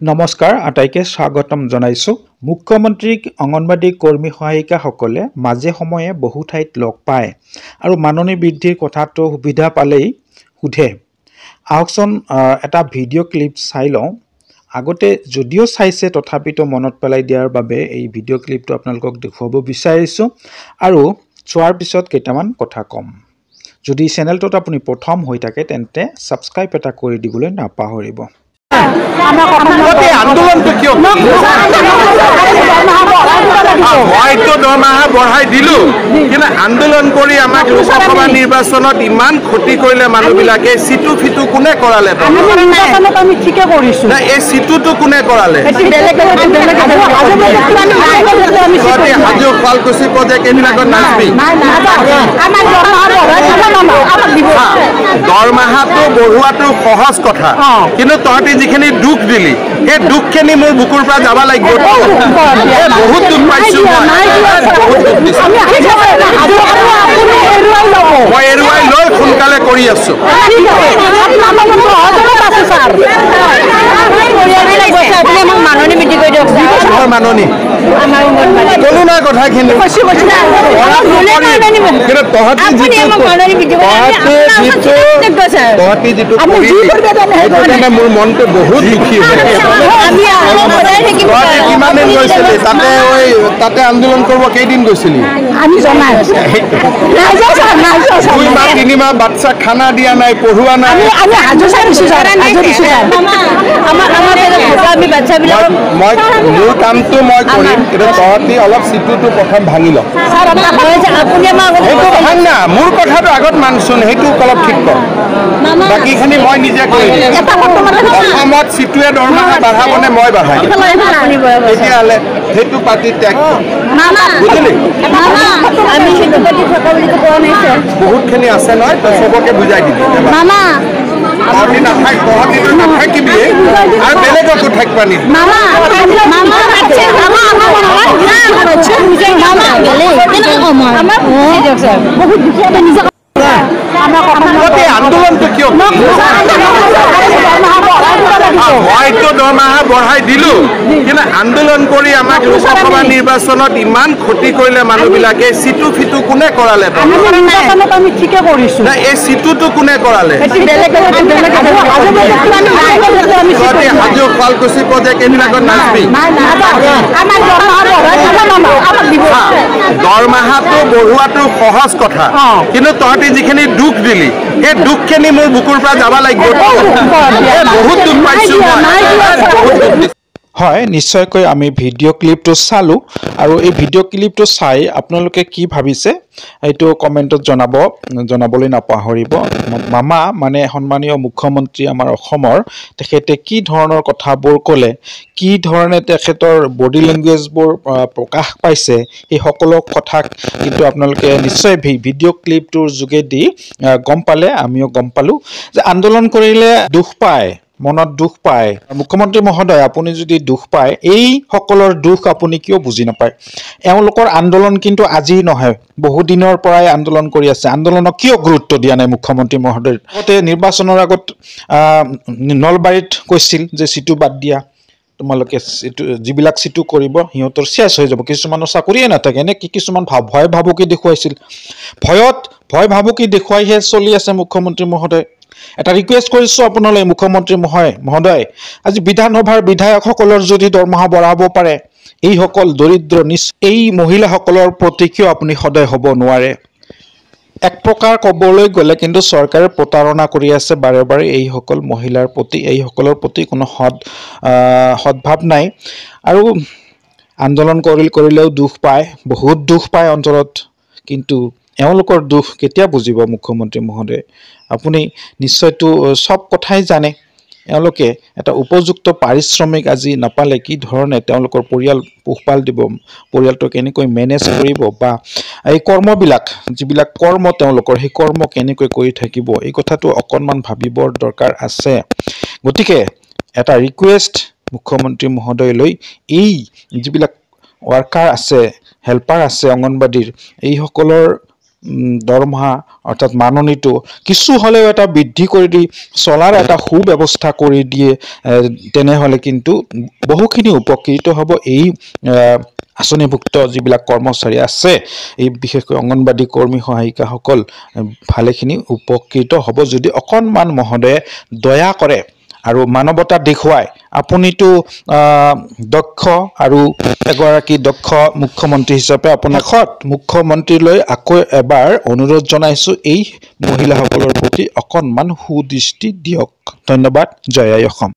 নমস্কাৰ আটাইকে স্বাগতম জনাইছো মুখ্যমন্ত্ৰীক অঙ্গনবাড়ী কৰ্মী সহায়িকাসকলে মাজে সময়ে বহু ঠাইত লগ পায় আৰু মাননী বৃদ্ধিৰ কথাটো সুবিধা পালেই সুধে আহকচোন এটা ভিডিঅ' ক্লিপ চাই লওঁ আগতে যদিও চাইছে তথাপিতো মনত পেলাই দিয়াৰ বাবে এই ভিডিঅ' ক্লিপটো আপোনালোকক দেখুৱাব বিচাৰিছো আৰু চোৱাৰ পিছত কেইটামান কথা কম যদি চেনেলটোত আপুনি প্ৰথম হৈ থাকে তেন্তে সাবস্ক্ৰাইব এটা কৰি দিবলৈ নাপাহৰিব आंदोलन तो क्यों दरमाहा बढ़ाई दिलु किन्तु आंदोलन करी आमाक लोकसभा निर्वाचन इमान क्षति करिले मानुहबिलाके सिटु फिटु कोने कराले ए सिटुटो कोने कराले हाजो फालकुसी प्रजेक्ट एनिलागत नाचबी दरमाहाটো बढ़ुवाটো सहज कथा किन्तु तहति जिखिनि दुख दिली ए दुखखिनि मोर बुकुर পৰা যাব লাগিব বহুত দুখ পাইছো মই এৰুৱাই লৈ সোনকালে কৰি আছো মাননী কলুনা কথাখিনি কিন্তু তহতি যিটো মোৰ মনটো বহুত দুখী কিমান দিন গৈছিলি তাতে আন্দোলন কৰিব কেইদিন গৈছিলি আমি জনাই 2 মাহ 3 মাহ বাচ্চা খানা দিয়া নাই পঢ়ুৱা নাই আমি হাজো চাইছো আমি বাচ্চা বিলাক মই মোৰ কামটো মই কৰিম কিন্তু তহতি অলপ সিটুটো প্ৰথম ভাঙি ল স্যাৰ আপুনি ভাঙ না মোৰ কথাটো আগত মানছুন হেতু অলপ ঠিক কৰ বাকিখিনি মই নিজে কৰিম অসমত সিটুৱে দৰমহা বাঢ়াবনে মই বাঢ়াই এতিয়ালে হেতু পাৰ্টি ত্যাগ বুজিলি আমি সিটু পাৰ্টি সকলোকে কোৱা নাই স্যাৰ বহুতখিনি আছে নহয় তো সবকে বুজাই দিবি মামা আমি না থাক তহতিটো না থাকিবি আর বেলেগকো থাকবানি মামা আছে মামা বহুত দুখিয়া নিজে आंदोलन तो क्यों दरमाहा बढ़ाई दिलु किन्तु आंदोलन करी आमाक लोकसभा निर्वाचन इमान क्षति करिले मानुहबिलाके सिटु फिटु कोने कराले আমি ঠিকে কৰিছো না এই সিটুটো কোনে কৰালে হাজো ফালকুছি প্ৰজেক্ট এনিলাগত নাচবি দৰমাহাটো বঢ়ুৱাটো সহজ কথা কিন্তু তহতি যিখিনি দুখ দিলি এই দুখখিনি মোৰ বুকুৰ পৰা যাব লাগিব বহুত দুখ পাইছো হয় নিশ্চয়কৈ আমি ভিডিঅ' ক্লিপটো চালো আৰু এই ভিডিঅ' ক্লিপটো চাই আপোনালোকে কি ভাবিছে এইটো কমেন্টত জনাবলৈ নাপাহৰিব মামা মানে সন্মানীয় মুখ্যমন্ত্ৰী আমাৰ অসমৰ তেখেতে কি ধৰণৰ কথাবোৰ ক'লে কি ধৰণে তেখেতৰ বডি ল্যাঙ্গুৱেজবোৰ প্ৰকাশ পাইছে এই সকলো কথা কিন্তু আপোনালোকে নিশ্চয় ভিডিঅ' ক্লিপটোৰ যোগেদি গম পালে আমিও গম পালো যে আন্দোলন কৰিলে দুখ পায় মনত দুখ পায় মুখ্যমন্ত্ৰী মহোদয় আপুনি যদি দুখ পায় এই সকলৰ দুখ আপুনি কিয় বুজি নাপায় এওঁলোকৰ আন্দোলন কিন্তু আজি নহয় বহু দিনৰ পৰাই আন্দোলন কৰি আছে আন্দোলনক কিয় গুৰুত্ব দিয়া নাই মুখ্যমন্ত্ৰী মহোদয় আগতে নিৰ্বাচনৰ আগত নলবাৰীত কৈছিল যে সিটু বাদ দিয়া তোমালোকে যিবিলাক সিটু কৰিব হিহঁতৰ শেষ হৈ যাব কিছুমানৰ চাকৰিয়ে নাথাকে নে কিছুমান ভয় ভাবুকি দেখুৱাইছিল ভয় ভাবুকি দেখুৱাইহে চলি আছে মুখ্যমন্ত্ৰী মহোদয় এটা ৰিকুৱেষ্ট কৰিছো আপোনালৈ মুখ্যমন্ত্ৰী মহোদয় আজি বিধানসভাৰ বিধায়কসকলৰ যদি দৰমহা বঢ়াব পাৰে এই সকল দৰিদ্ৰ এই মহিলাসকলৰ প্ৰতি কিয় আপুনি সদয় হ'ব নোৱাৰে এক প্ৰকাৰ কবলৈ গলে কিন্তু চৰকাৰে প্ৰতাৰণা কৰি আছে বাৰে বাৰে এই সকল মহিলাৰ প্ৰতি এই সকলৰ প্ৰতি কোনো সদভাৱ নাই আৰু আন্দোলন কৰিলেও দুখ পায় বহুত দুখ পায় অন্তৰত কিন্তু এওঁলোকৰ দুখ কেতিয়া বুজিব মুখ্যমন্ত্ৰী মহোদয় আপুনি নিশ্চয়তো সব কথাই জানে এওঁলোকে এটা উপযুক্ত পাৰিশ্ৰমিক আজি নাপালে কি ধৰণে তেওঁলোকৰ পৰিয়াল পোহপাল দিব পৰিয়ালটো কেনেকৈ মেনেজ কৰিব বা এই কৰ্মবিলাক যিবিলাক কৰ্ম তেওঁলোকৰ সেই কৰ্ম কেনেকৈ কৰি থাকিব এই কথাটো অকনমান ভাবিবৰ দৰকাৰ আছে গতিকে এটা ৰিকুৱেষ্ট মুখ্যমন্ত্ৰী মহোদয়লৈ এই যিবিলাক ওয়াৰ্কাৰ আছে হেল্পাৰ আছে অঙ্গনবাড়ীৰ এই সকলৰ দৰমহা অৰ্থাৎ মাননীটো কিছু হ'লেও এটা বৃদ্ধি কৰি দি চলাৰ এটা সুব্যৱস্থা কৰি দিয়ে তেনেহ'লে কিন্তু বহুখিনি উপকৃত হ'ব এই আঁচনিভুক্ত যিবিলাক কৰ্মচাৰী আছে এই বিশেষকৈ অংগনবাদী কৰ্মী সহায়িকাসকল ভালেখিনি উপকৃত হ'ব যদি অকণমান মহোদয়ে দয়া কৰে আৰু মানৱতা দেখুৱায় আপুনিতো দক্ষ আৰু এগৰাকী দক্ষ মুখ্যমন্ত্ৰী হিচাপে আপোনাক মুখ্যমন্ত্ৰীলৈ আকৌ এবাৰ অনুৰোধ জনাইছোঁ এই মহিলাসকলৰ প্ৰতি অকণমান সুদৃষ্টি দিয়ক ধন্যবাদ জয় আই অসম